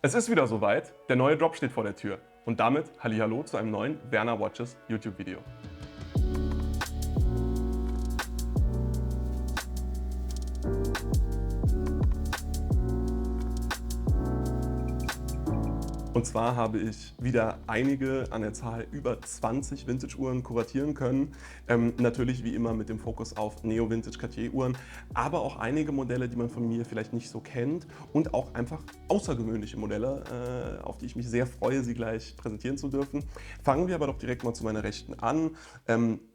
Es ist wieder soweit, der neue Drop steht vor der Tür. Und damit hallihallo zu einem neuen Werner Watches YouTube-Video. Und zwar habe ich wieder einige, an der Zahl über 20 Vintage-Uhren kuratieren können. Natürlich wie immer mit dem Fokus auf Neo-Vintage-Cartier-Uhren, aber auch einige Modelle, die man von mir vielleicht nicht so kennt und auch einfach außergewöhnliche Modelle, auf die ich mich sehr freue, sie gleich präsentieren zu dürfen. Fangen wir aber doch direkt mal zu meiner Rechten an.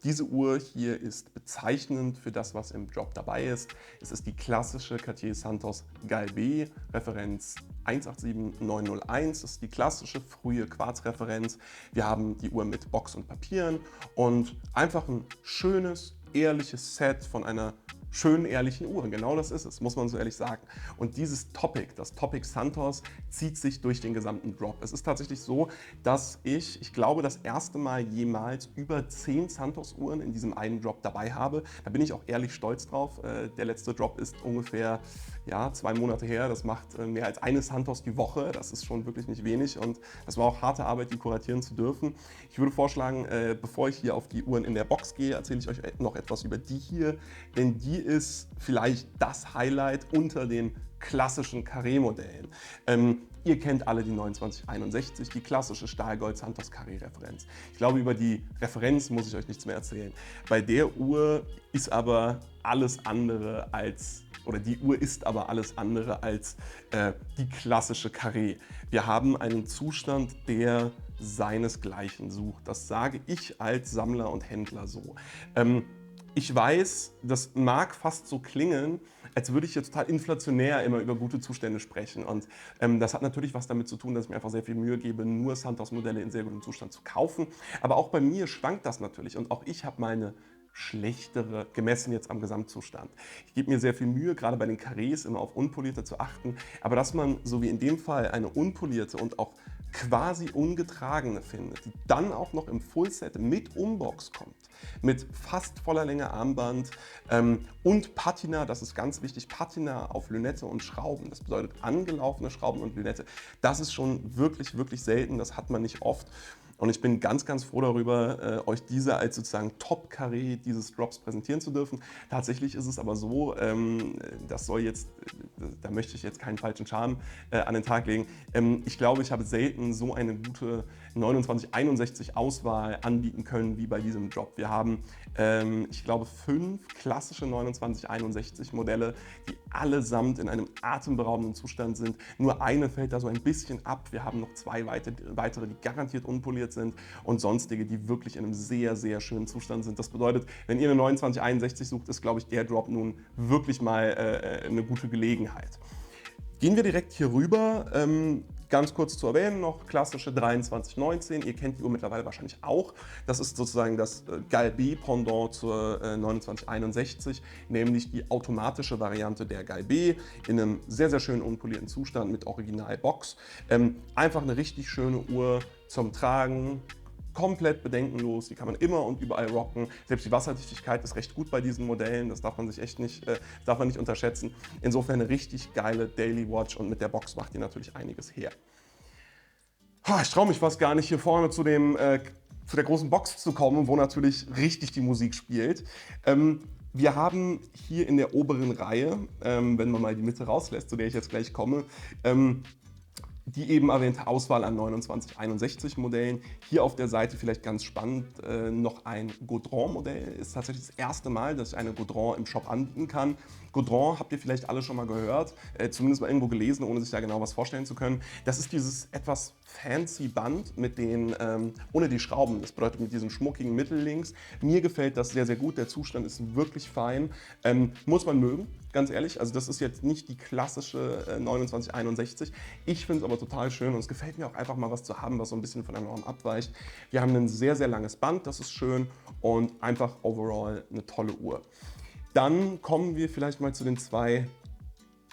Diese Uhr hier ist bezeichnend für das, was im Drop dabei ist. Es ist die klassische Cartier Santos Galbé, Referenz 187901. Das ist die klassische frühe Quarzreferenz. Wir haben die Uhr mit Box und Papieren und einfach ein schönes, ehrliches Set von einer schönen, ehrlichen Uhr. Genau das ist es, muss man so ehrlich sagen. Und dieses Topic, das Topic Santos, zieht sich durch den gesamten Drop. Es ist tatsächlich so, dass ich glaube, das erste Mal jemals über 10 Santos-Uhren in diesem einen Drop dabei habe. Da bin ich auch ehrlich stolz drauf. Der letzte Drop ist ungefähr 2 Monate her. Das macht mehr als eine Santos die Woche. Das ist schon wirklich nicht wenig und das war auch harte Arbeit, die kuratieren zu dürfen. Ich würde vorschlagen, bevor ich hier auf die Uhren in der Box gehe, erzähle ich euch noch etwas über die hier, denn die ist vielleicht das Highlight unter den klassischen Carré-Modellen. Ihr kennt alle die 2961, die klassische Stahlgold-Santos Carré-Referenz. Ich glaube, über die Referenz muss ich euch nichts mehr erzählen. Bei der Uhr ist aber alles andere als die Uhr ist aber alles andere als die klassische Carré. Wir haben einen Zustand, der seinesgleichen sucht. Das sage ich als Sammler und Händler so. Ich weiß, das mag fast so klingen, als würde ich jetzt total inflationär immer über gute Zustände sprechen. Und das hat natürlich was damit zu tun, dass ich mir einfach sehr viel Mühe gebe, nur Santos-Modelle in sehr gutem Zustand zu kaufen. Aber auch bei mir schwankt das natürlich. Und auch ich habe meine schlechtere, gemessen jetzt am Gesamtzustand. Ich gebe mir sehr viel Mühe, gerade bei den Carrés immer auf unpolierte zu achten, aber dass man, so wie in dem Fall, eine unpolierte und auch quasi ungetragene findet, die dann auch noch im Fullset mit Umbox kommt, mit fast voller Länge Armband und Patina, das ist ganz wichtig, Patina auf Lünette und Schrauben, das bedeutet angelaufene Schrauben und Lünette, das ist schon wirklich, wirklich selten, das hat man nicht oft. Und ich bin ganz, ganz froh darüber, euch diese als sozusagen Top-Carré dieses Drops präsentieren zu dürfen. Tatsächlich ist es aber so, da möchte ich jetzt keinen falschen Charme an den Tag legen. Ich glaube, ich habe selten so eine gute 2961 Auswahl anbieten können wie bei diesem Drop. Wir haben, ich glaube, 5 klassische 2961 Modelle, die allesamt in einem atemberaubenden Zustand sind. Nur eine fällt da so ein bisschen ab. Wir haben noch 2 weitere, die garantiert unpoliert sind und sonstige, die wirklich in einem sehr, sehr schönen Zustand sind. Das bedeutet, wenn ihr eine 2961 sucht, ist, glaube ich, der Drop nun wirklich mal eine gute Gelegenheit. Gehen wir direkt hier rüber. Ganz kurz zu erwähnen noch, klassische 2319, ihr kennt die Uhr mittlerweile wahrscheinlich auch. Das ist sozusagen das Galbé-Pendant zur 2961, nämlich die automatische Variante der Galbé in einem sehr, sehr schönen unpolierten Zustand mit Originalbox. Einfach eine richtig schöne Uhr zum Tragen. Komplett bedenkenlos, die kann man immer und überall rocken. Selbst die Wasserdichtigkeit ist recht gut bei diesen Modellen, das darf man sich echt nicht, darf man nicht unterschätzen. Insofern eine richtig geile Daily Watch und mit der Box macht die natürlich einiges her. Ich traue mich fast gar nicht hier vorne zu der großen Box zu kommen, wo natürlich richtig die Musik spielt. Wir haben hier in der oberen Reihe, wenn man mal die Mitte rauslässt, zu der ich jetzt gleich komme, die eben erwähnte Auswahl an 2961 Modellen. Hier auf der Seite vielleicht ganz spannend noch ein Gaudran-Modell. Ist tatsächlich das erste Mal, dass ich eine Gaudran im Shop anbieten kann. Gaudran habt ihr vielleicht alle schon mal gehört, zumindest mal irgendwo gelesen, ohne sich da genau was vorstellen zu können. Das ist dieses etwas fancy Band mit ohne die Schrauben. Das bedeutet mit diesem schmuckigen Mittellinks. Mir gefällt das sehr, sehr gut. Der Zustand ist wirklich fein. Muss man mögen, ganz ehrlich. Also das ist jetzt nicht die klassische 2961. Ich finde es aber total schön und es gefällt mir auch einfach mal was zu haben, was so ein bisschen von der Norm abweicht. Wir haben ein sehr, sehr langes Band, das ist schön und einfach overall eine tolle Uhr. Dann kommen wir vielleicht mal zu den 2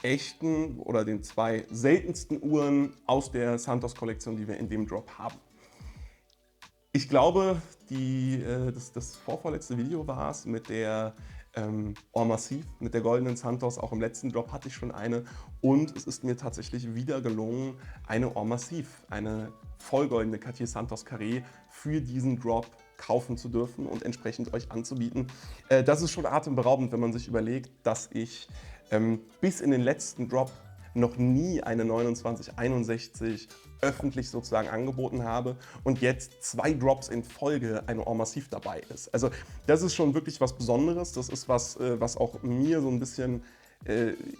echten oder den 2 seltensten Uhren aus der Santos-Kollektion, die wir in dem Drop haben. Ich glaube, das vorvorletzte Video war es mit der En Massiv mit der goldenen Santos. Auch im letzten Drop hatte ich schon eine. Und es ist mir tatsächlich wieder gelungen, eine En Massiv, eine vollgoldene Cartier Santos Carré für diesen Drop kaufen zu dürfen und entsprechend euch anzubieten. Das ist schon atemberaubend, wenn man sich überlegt, dass ich bis in den letzten Drop noch nie eine 2961 öffentlich sozusagen angeboten habe und jetzt 2 Drops in Folge eine En Massiv dabei ist. Also das ist schon wirklich was Besonderes. Das ist was, was auch mir so ein bisschen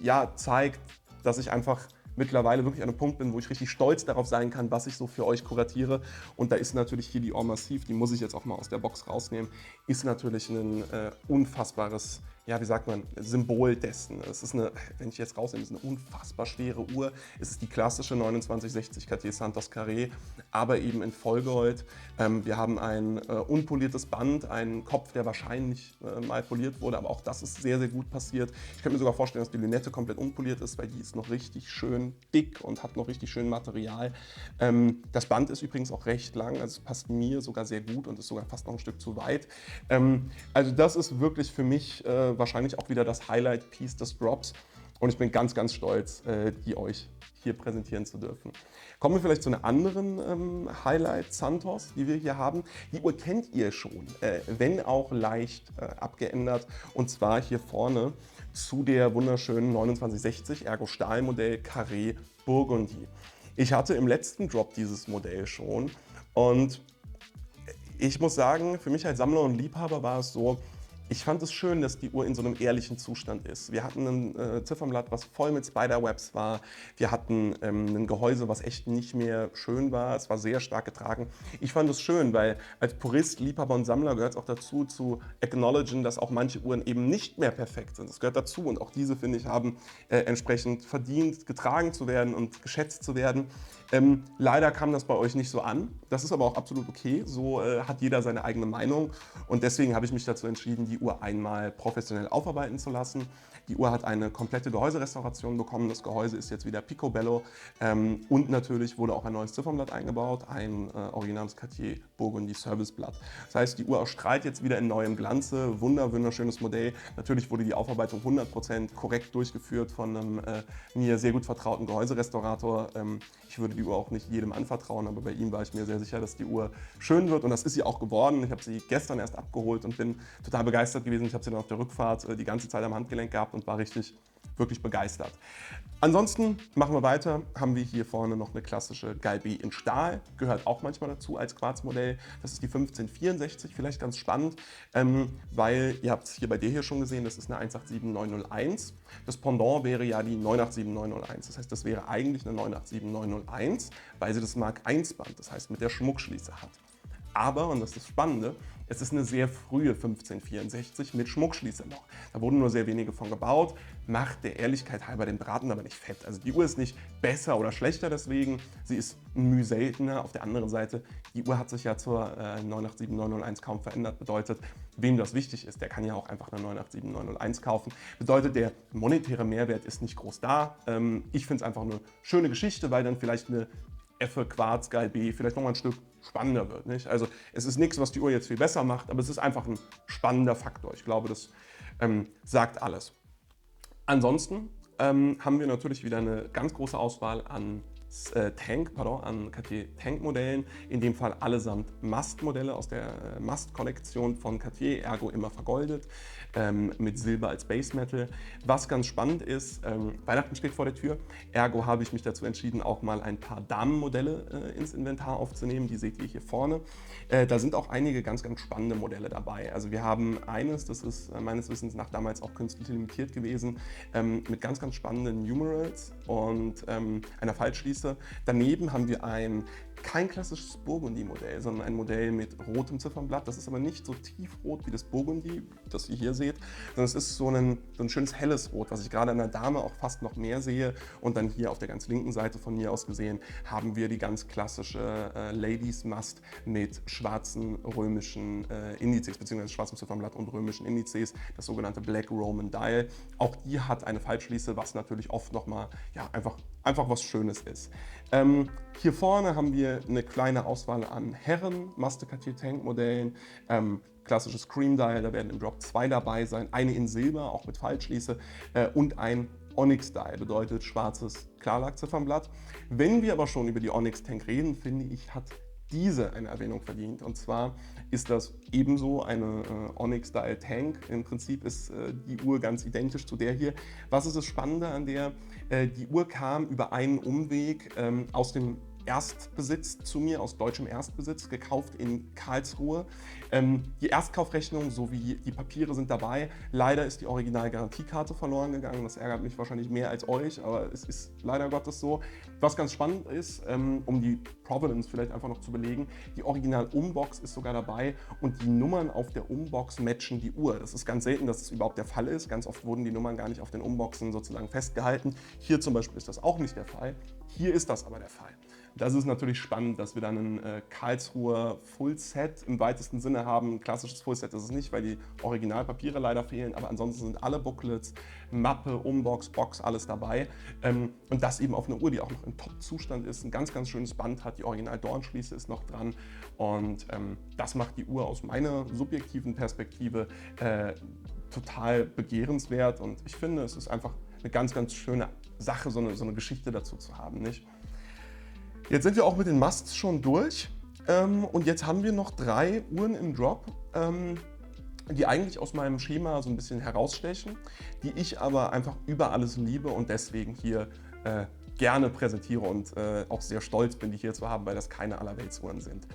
ja, zeigt, dass ich einfach mittlerweile wirklich an einem Punkt bin, wo ich richtig stolz darauf sein kann, was ich so für euch kuratiere. Und da ist natürlich hier die En Massiv, die muss ich jetzt auch mal aus der Box rausnehmen, ist natürlich ein unfassbares, ja, wie sagt man, Symbol dessen. Es ist eine, wenn ich jetzt rausnehme, ist eine unfassbar schwere Uhr. Es ist die klassische 2960 Cartier Santos Carré, aber eben in Vollgold. Wir haben ein unpoliertes Band, einen Kopf, der wahrscheinlich mal poliert wurde, aber auch das ist sehr, sehr gut passiert. Ich könnte mir sogar vorstellen, dass die Lünette komplett unpoliert ist, weil die ist noch richtig schön dick und hat noch richtig schön Material. Das Band ist übrigens auch recht lang, also es passt mir sogar sehr gut und ist sogar fast noch ein Stück zu weit. Also das ist wirklich für mich wahrscheinlich auch wieder das Highlight-Piece des Drops und ich bin ganz, ganz stolz, die euch hier präsentieren zu dürfen. Kommen wir vielleicht zu einer anderen Highlight Santos, die wir hier haben. Die Uhr kennt ihr schon, wenn auch leicht abgeändert, und zwar hier vorne zu der wunderschönen 2960 Ergo Stahlmodell Carré Burgundy. Ich hatte im letzten Drop dieses Modell schon und ich muss sagen, für mich als Sammler und Liebhaber war es so, ich fand es schön, dass die Uhr in so einem ehrlichen Zustand ist. Wir hatten ein Ziffernblatt, was voll mit Spiderwebs war. Wir hatten ein Gehäuse, was echt nicht mehr schön war. Es war sehr stark getragen. Ich fand es schön, weil als Purist, Liebhaber und Sammler gehört es auch dazu, zu acknowledgen, dass auch manche Uhren eben nicht mehr perfekt sind. Das gehört dazu und auch diese, finde ich, haben entsprechend verdient, getragen zu werden und geschätzt zu werden. Leider kam das bei euch nicht so an. Das ist aber auch absolut okay. So hat jeder seine eigene Meinung und deswegen habe ich mich dazu entschieden, die Uhr einmal professionell aufarbeiten zu lassen. Die Uhr hat eine komplette Gehäuserestauration bekommen. Das Gehäuse ist jetzt wieder Picobello und natürlich wurde auch ein neues Ziffernblatt eingebaut, ein originales Cartier Burgundy Serviceblatt. Das heißt, die Uhr erstrahlt jetzt wieder in neuem Glanze. Wunderschönes Modell. Natürlich wurde die Aufarbeitung 100% korrekt durchgeführt von einem mir sehr gut vertrauten Gehäuserestaurator. Ich würde die Uhr auch nicht jedem anvertrauen, aber bei ihm war ich mir sehr sicher, dass die Uhr schön wird und das ist sie auch geworden. Ich habe sie gestern erst abgeholt und bin total begeistert gewesen. Ich habe sie dann auf der Rückfahrt die ganze Zeit am Handgelenk gehabt und war wirklich begeistert. Ansonsten machen wir weiter, haben wir hier vorne noch eine klassische Galbé in Stahl, gehört auch manchmal dazu als Quarzmodell. Das ist die 1564, vielleicht ganz spannend, weil ihr habt es hier bei der hier schon gesehen, das ist eine 187901. Das Pendant wäre ja die 987901, das heißt, das wäre eigentlich eine 987901, weil sie das Mark I Band, das heißt mit der Schmuckschließe hat. Aber, und das ist das Spannende, es ist eine sehr frühe 1564 mit Schmuckschließe noch. Da wurden nur sehr wenige von gebaut, macht der Ehrlichkeit halber den Braten aber nicht fett. Also die Uhr ist nicht besser oder schlechter deswegen, sie ist müh seltener. Auf der anderen Seite, die Uhr hat sich ja zur 987901 kaum verändert, bedeutet, wem das wichtig ist, der kann ja auch einfach eine 987901 kaufen. Bedeutet, der monetäre Mehrwert ist nicht groß da. Ich finde es einfach eine schöne Geschichte, weil dann vielleicht eine Effe Quarz Galbé vielleicht noch mal ein Stück spannender wird. Nicht? Also es ist nichts, was die Uhr jetzt viel besser macht, aber es ist einfach ein spannender Faktor. Ich glaube, das sagt alles. Ansonsten haben wir natürlich wieder eine ganz große Auswahl an an Cartier Tank-Modellen, in dem Fall allesamt Mast-Modelle aus der Mast-Kollektion von Cartier, ergo immer vergoldet, mit Silber als Base Metal. Was ganz spannend ist, Weihnachten steht vor der Tür, ergo habe ich mich dazu entschieden, auch mal ein paar Damenmodelle ins Inventar aufzunehmen, die seht ihr hier vorne. Da sind auch einige ganz spannende Modelle dabei. Also wir haben eines, das ist meines Wissens nach damals auch künstlich limitiert gewesen, mit ganz spannenden Numerals und einer Fallschließe. Daneben haben wir kein klassisches Burgundy-Modell, sondern ein Modell mit rotem Ziffernblatt. Das ist aber nicht so tiefrot wie das Burgundy, das ihr hier seht, sondern es ist so ein schönes helles Rot, was ich gerade an der Dame auch fast noch mehr sehe. Und dann hier auf der ganz linken Seite von mir aus gesehen haben wir die ganz klassische Ladies-Mast mit schwarzen römischen Indizes, beziehungsweise schwarzem Ziffernblatt und römischen Indizes, das sogenannte Black Roman Dial. Auch die hat eine Fallschließe, was natürlich oft nochmal ja, einfach was Schönes ist. Hier vorne haben wir eine kleine Auswahl an Herren Master Cartier Tank Modellen. klassisches Cream Dial, da werden im Drop 2 dabei sein, eine in Silber, auch mit Faltschließe und ein Onyx Dial, bedeutet schwarzes Klarlackziffernblatt. Wenn wir aber schon über die Onyx Tank reden, finde ich, hat diese eine Erwähnung verdient. Und zwar ist das ebenso eine Onyx Dial Tank. Im Prinzip ist die Uhr ganz identisch zu der hier. Was ist das Spannende an der? Die Uhr kam über einen Umweg aus dem Erstbesitz zu mir, aus deutschem Erstbesitz, gekauft in Karlsruhe. Die Erstkaufrechnung sowie die Papiere sind dabei. Leider ist die Originalgarantiekarte verloren gegangen. Das ärgert mich wahrscheinlich mehr als euch, aber es ist leider Gottes so. Was ganz spannend ist, um die Provenance vielleicht einfach noch zu belegen, die Original-Umbox ist sogar dabei und die Nummern auf der Umbox matchen die Uhr. Das ist ganz selten, dass es überhaupt der Fall ist. Ganz oft wurden die Nummern gar nicht auf den Umboxen sozusagen festgehalten. Hier zum Beispiel ist das auch nicht der Fall. Hier ist das aber der Fall. Das ist natürlich spannend, dass wir dann ein Karlsruher Fullset im weitesten Sinne haben. Ein klassisches Fullset ist es nicht, weil die Originalpapiere leider fehlen, aber ansonsten sind alle Booklets, Mappe, Umbox, Box, alles dabei. Und das eben auf einer Uhr, die auch noch im Top-Zustand ist, ein ganz, ganz schönes Band hat, die Original-Dornschließe ist noch dran und das macht die Uhr aus meiner subjektiven Perspektive total begehrenswert und ich finde, es ist einfach eine ganz, ganz schöne Sache, so eine Geschichte dazu zu haben, nicht? Jetzt sind wir auch mit den Musts schon durch und jetzt haben wir noch 3 Uhren im Drop, die eigentlich aus meinem Schema so ein bisschen herausstechen, die ich aber einfach über alles liebe und deswegen hier gerne präsentiere und auch sehr stolz bin, die hier zu haben, weil das keine Allerweltsuhren sind.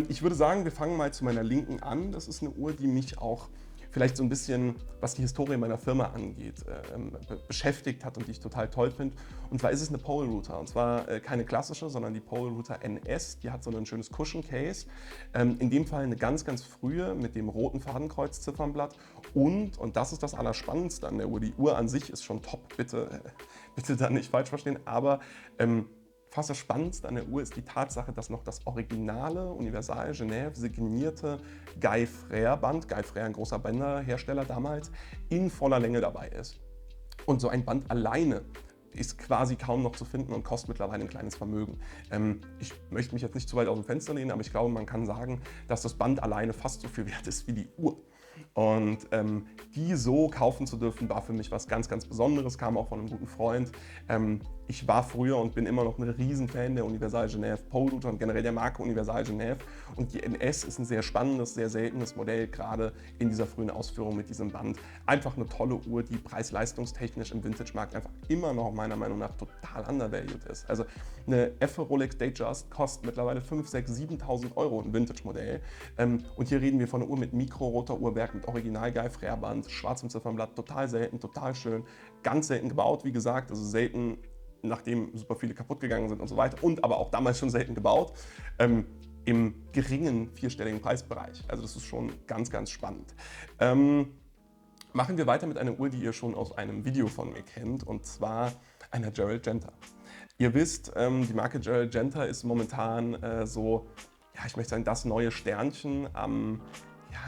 Ich würde sagen, wir fangen mal zu meiner Linken an. Das ist eine Uhr, die mich auch vielleicht so ein bisschen, was die Historie meiner Firma angeht, beschäftigt hat und die ich total toll finde. Und zwar ist es eine Pole Router. Und zwar keine klassische, sondern die Pole Router NS. Die hat so ein schönes Cushion Case. In dem Fall eine ganz, ganz frühe mit dem roten Fadenkreuz-Ziffernblatt. Und das ist das Allerspannendste an der Uhr. Die Uhr an sich ist schon top, bitte da nicht falsch verstehen. Aber fast das Spannendste an der Uhr ist die Tatsache, dass noch das originale Universal Genève signierte Guy Frère Band, Guy Frère, ein großer Bänderhersteller damals, in voller Länge dabei ist. Und so ein Band alleine ist quasi kaum noch zu finden und kostet mittlerweile ein kleines Vermögen. Ich möchte mich jetzt nicht zu weit aus dem Fenster lehnen, aber ich glaube, man kann sagen, dass das Band alleine fast so viel wert ist wie die Uhr. Und die so kaufen zu dürfen, war für mich was ganz, ganz Besonderes, kam auch von einem guten Freund. Ich war früher und bin immer noch ein Riesenfan der Universal Genève Pole Router und generell der Marke Universal Genève. Und die NS ist ein sehr spannendes, sehr seltenes Modell, gerade in dieser frühen Ausführung mit diesem Band. Einfach eine tolle Uhr, die preis-leistungstechnisch im Vintage-Markt einfach immer noch meiner Meinung nach total undervalued ist. Also eine Effe Rolex Datejust kostet mittlerweile 5.000, 6.000, 7.000 Euro ein Vintage-Modell. Und hier reden wir von einer Uhr mit Mikro-Rotor-Uhrwerk, mit Original Guy Frère Band, schwarzem Ziffernblatt, total selten, total schön, ganz selten gebaut, wie gesagt, also selten, nachdem super viele kaputt gegangen sind und so weiter und aber auch damals schon selten gebaut, im geringen vierstelligen Preisbereich. Also das ist schon ganz, ganz spannend. Machen wir weiter mit einer Uhr, die ihr schon aus einem Video von mir kennt, und zwar einer Gerald Genta. Ihr wisst, die Marke Gerald Genta ist momentan so, ja, ich möchte sagen, das neue Sternchen am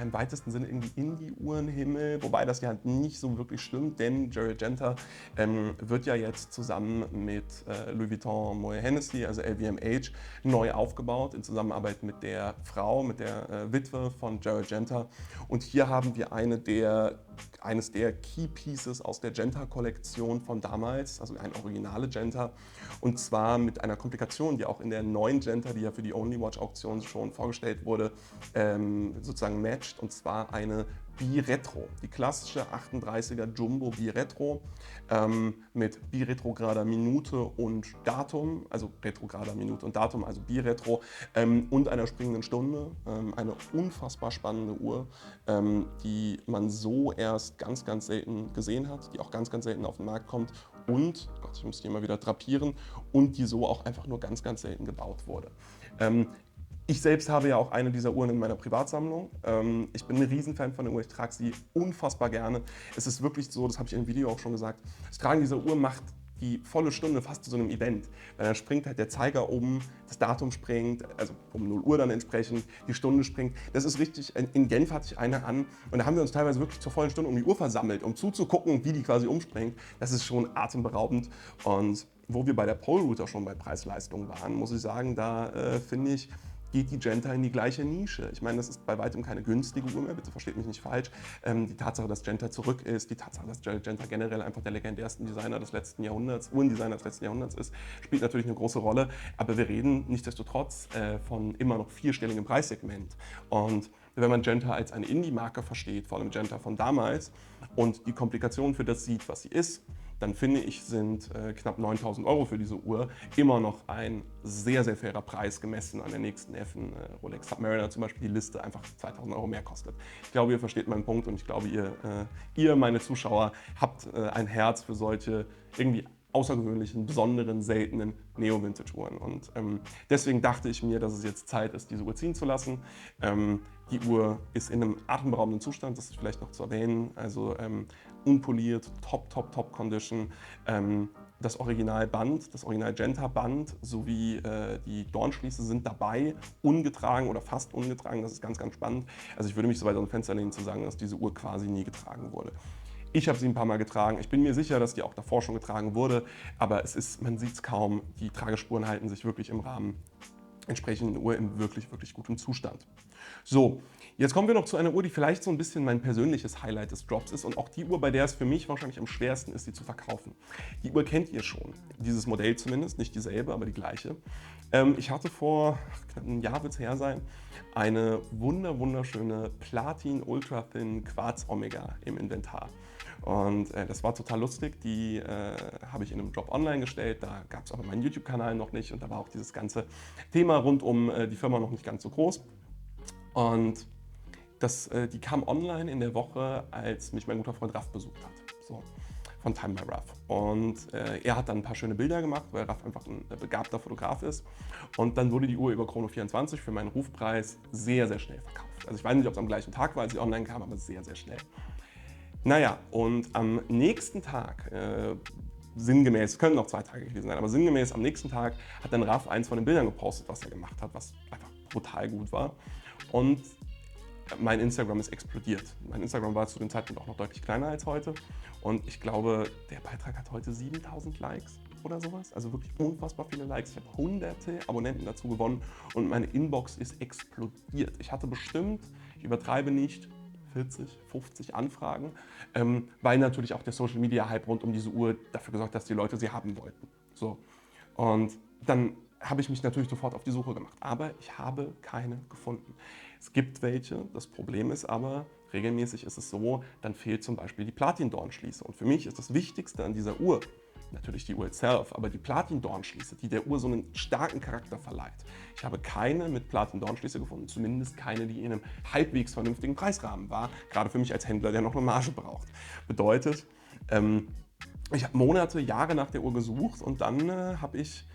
im weitesten Sinne irgendwie Indie-Uhrenhimmel, wobei das ja nicht so wirklich stimmt, denn Gerald Genta wird ja jetzt zusammen mit Louis Vuitton Moet Hennessy, also LVMH, neu aufgebaut in Zusammenarbeit mit der Frau, mit der Witwe von Gerald Genta. Und hier haben wir eines der Key Pieces aus der Genta-Kollektion von damals, also ein originale Genta, und zwar mit einer Komplikation, die auch in der neuen Genta, die ja für die Only Watch-Auktion schon vorgestellt wurde, sozusagen matcht, und zwar eine Bi-Retro, die klassische 38er Jumbo Bi-Retro mit Bi-retrograder Minute und Datum, also retrograder Minute und Datum, also Bi-Retro und einer springenden Stunde. Eine unfassbar spannende Uhr, die man so erst ganz, ganz selten gesehen hat, die auch ganz, ganz selten auf den Markt kommt und, Gott, ich muss die immer wieder drapieren, und die so auch einfach nur ganz, ganz selten gebaut wurde. Ich selbst habe ja auch eine dieser Uhren in meiner Privatsammlung. Ich bin ein Riesenfan von der Uhr, ich trage sie unfassbar gerne. Es ist wirklich so, das habe ich in dem Video auch schon gesagt, das Tragen dieser Uhr macht die volle Stunde fast zu so einem Event. Weil dann springt halt der Zeiger um, das Datum springt, also um 0 Uhr dann entsprechend, die Stunde springt. Das ist richtig, in Genf hatte ich eine an und da haben wir uns teilweise wirklich zur vollen Stunde um die Uhr versammelt, um zuzugucken, wie die quasi umspringt. Das ist schon atemberaubend. Und wo wir bei der Pole Router schon bei Preis-Leistung waren, muss ich sagen, da finde ich, geht die Genta in die gleiche Nische. Ich meine, das ist bei weitem keine günstige Uhr mehr, bitte versteht mich nicht falsch. Die Tatsache, dass Genta zurück ist, die Tatsache, dass Genta generell einfach der legendärsten Designer des letzten Jahrhunderts, Uhrendesigner des letzten Jahrhunderts ist, spielt natürlich eine große Rolle. Aber wir reden nichtsdestotrotz von immer noch vierstelligem Preissegment. Und wenn man Genta als eine Indie-Marke versteht, vor allem Genta von damals, und die Komplikationen für das sieht, was sie ist, dann finde ich, sind knapp 9.000 € für diese Uhr immer noch ein sehr, sehr fairer Preis gemessen an der nächsten Neffen. Rolex Submariner zum Beispiel, die Liste einfach 2.000 € mehr kostet. Ich glaube, ihr versteht meinen Punkt und ich glaube, ihr meine Zuschauer, habt ein Herz für solche irgendwie außergewöhnlichen, besonderen, seltenen Neo-Vintage-Uhren. Und deswegen dachte ich mir, dass es jetzt Zeit ist, diese Uhr ziehen zu lassen. Die Uhr ist in einem atemberaubenden Zustand, das ist vielleicht noch zu erwähnen. Also unpoliert, top Condition. Das Originalband, das Original Genta-Band sowie die Dornschließe sind dabei, ungetragen oder fast ungetragen. Das ist ganz spannend. Also ich würde mich so weit aus dem Fenster lehnen zu sagen, dass diese Uhr quasi nie getragen wurde. Ich habe sie ein paar Mal getragen. Ich bin mir sicher, dass die auch davor schon getragen wurde, aber man sieht es kaum. Die Tragespuren halten sich wirklich im Rahmen. Entsprechend eine Uhr im wirklich gutem Zustand. So, jetzt kommen wir noch zu einer Uhr, die vielleicht so ein bisschen mein persönliches Highlight des Drops ist und auch die Uhr, bei der es für mich wahrscheinlich am schwersten ist, sie zu verkaufen. Die Uhr kennt ihr schon, dieses Modell zumindest, nicht dieselbe, aber die gleiche. Ich hatte vor knapp einem Jahr, wird es her sein, eine wunderschöne Platin Ultra Thin Quarz Omega im Inventar. Und das war total lustig, die habe ich in einem Drop online gestellt, da gab es aber meinen YouTube-Kanal noch nicht und da war auch dieses ganze Thema rund um die Firma noch nicht ganz so groß. Und die kam online in der Woche, als mich mein guter Freund Raf besucht hat, so, von Time by Raf. Und er hat dann ein paar schöne Bilder gemacht, weil Raf einfach ein begabter Fotograf ist. Und dann wurde die Uhr über Chrono24 für meinen Rufpreis sehr schnell verkauft. Also ich weiß nicht, ob es am gleichen Tag war, als sie online kam, aber sehr schnell. Naja, und am nächsten Tag, sinngemäß, es können noch 2 Tage gewesen sein, aber sinngemäß am nächsten Tag hat dann Raf eins von den Bildern gepostet, was er gemacht hat, was einfach brutal gut war. Und mein Instagram ist explodiert. Mein Instagram war zu dem Zeitpunkt auch noch deutlich kleiner als heute. Und ich glaube, der Beitrag hat heute 7.000 Likes oder sowas. Also wirklich unfassbar viele Likes. Ich habe hunderte Abonnenten dazu gewonnen und meine Inbox ist explodiert. Ich hatte bestimmt, ich übertreibe nicht, 40, 50 Anfragen, weil natürlich auch der Social Media Hype rund um diese Uhr dafür gesorgt hat, dass die Leute sie haben wollten. So. Und dann habe ich mich natürlich sofort auf die Suche gemacht, aber ich habe keine gefunden. Es gibt welche, das Problem ist aber, regelmäßig ist es so, dann fehlt zum Beispiel die Platin-Dornschließe. Und für mich ist das Wichtigste an dieser Uhr, natürlich die Uhr itself, aber die Platin-Dornschließe, die der Uhr so einen starken Charakter verleiht. Ich habe keine mit Platin-Dornschließe gefunden, zumindest keine, die in einem halbwegs vernünftigen Preisrahmen war, gerade für mich als Händler, der noch eine Marge braucht. Bedeutet, ich habe Monate, Jahre nach der Uhr gesucht und dann habe ich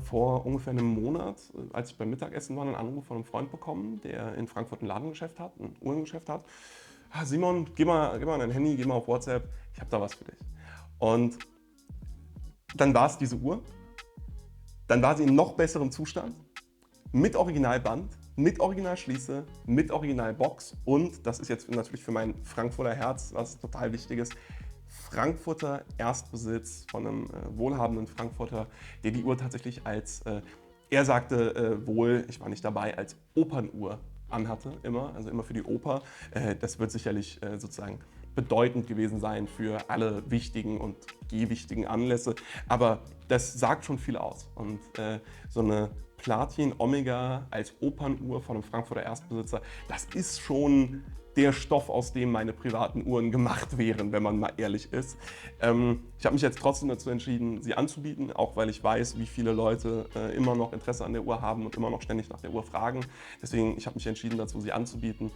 vor ungefähr einem Monat, als ich beim Mittagessen war, einen Anruf von einem Freund bekommen, der in Frankfurt ein Ladengeschäft hat, ein Uhrengeschäft hat. Simon, geh mal an dein Handy, geh mal auf WhatsApp, ich habe da was für dich. Und dann war es diese Uhr, dann war sie in noch besserem Zustand, mit Originalband, mit Originalschließe, mit Originalbox und, das ist jetzt natürlich für mein Frankfurter Herz was total Wichtiges, Frankfurter Erstbesitz von einem wohlhabenden Frankfurter, der die Uhr tatsächlich als, er sagte wohl, ich war nicht dabei, als Opernuhr anhatte, also immer für die Oper. Das wird sicherlich sozusagen bedeutend gewesen sein für alle wichtigen und gewichtigen Anlässe, aber das sagt schon viel aus. Und so eine Platin Omega als Opernuhr von einem Frankfurter Erstbesitzer, das ist schon der Stoff, aus dem meine privaten Uhren gemacht wären, wenn man mal ehrlich ist. Ich habe mich jetzt trotzdem dazu entschieden, sie anzubieten, auch weil ich weiß, wie viele Leute immer noch Interesse an der Uhr haben und immer noch ständig nach der Uhr fragen. Deswegen, ich habe mich entschieden dazu, sie anzubieten.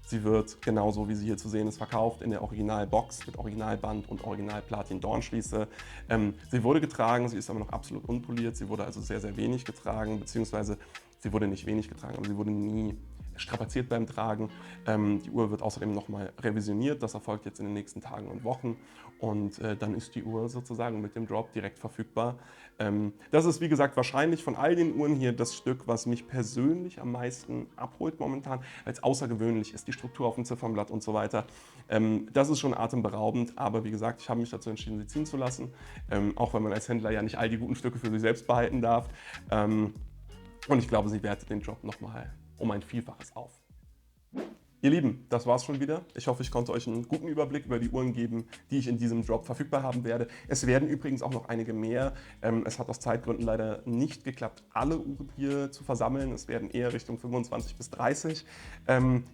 Sie wird genauso, wie sie hier zu sehen ist, verkauft in der Originalbox mit Originalband und Original-Platin-Dornschließe. Sie wurde getragen, sie ist aber noch absolut unpoliert. Sie wurde also sehr wenig getragen, beziehungsweise sie wurde nicht wenig getragen, aber sie wurde nie strapaziert beim Tragen. Die Uhr wird außerdem nochmal revisioniert. Das erfolgt jetzt in den nächsten Tagen und Wochen. Und dann ist die Uhr sozusagen mit dem Drop direkt verfügbar. Das ist, wie gesagt, wahrscheinlich von all den Uhren hier das Stück, was mich persönlich am meisten abholt momentan, weil es außergewöhnlich ist, die Struktur auf dem Ziffernblatt und so weiter. Das ist schon atemberaubend, aber wie gesagt, ich habe mich dazu entschieden, sie ziehen zu lassen. Auch wenn man als Händler ja nicht all die guten Stücke für sich selbst behalten darf. Und ich glaube, sie wertet den Job nochmal um ein Vielfaches auf. Ihr Lieben, das war's schon wieder. Ich hoffe, ich konnte euch einen guten Überblick über die Uhren geben, die ich in diesem Drop verfügbar haben werde. Es werden übrigens auch noch einige mehr. Es hat aus Zeitgründen leider nicht geklappt, alle Uhren hier zu versammeln. Es werden eher Richtung 25 bis 30,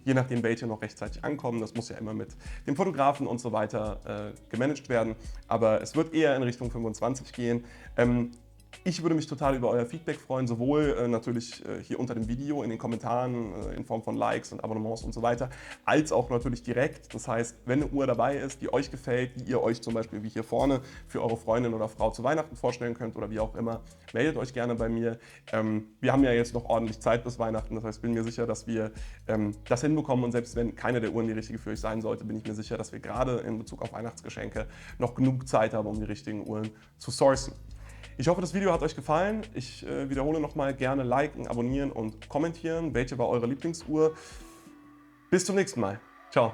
je nachdem, welche noch rechtzeitig ankommen. Das muss ja immer mit dem Fotografen und so weiter gemanagt werden. Aber es wird eher in Richtung 25 gehen. Ich würde mich total über euer Feedback freuen, sowohl natürlich hier unter dem Video, in den Kommentaren, in Form von Likes und Abonnements und so weiter, als auch natürlich direkt. Das heißt, wenn eine Uhr dabei ist, die euch gefällt, die ihr euch zum Beispiel wie hier vorne für eure Freundin oder Frau zu Weihnachten vorstellen könnt oder wie auch immer, meldet euch gerne bei mir. Wir haben ja jetzt noch ordentlich Zeit bis Weihnachten, das heißt, ich bin mir sicher, dass wir das hinbekommen und selbst wenn keine der Uhren die richtige für euch sein sollte, bin ich mir sicher, dass wir gerade in Bezug auf Weihnachtsgeschenke noch genug Zeit haben, um die richtigen Uhren zu sourcen. Ich hoffe, das Video hat euch gefallen. Ich wiederhole nochmal, gerne liken, abonnieren und kommentieren. Welche war eure Lieblingsuhr? Bis zum nächsten Mal. Ciao.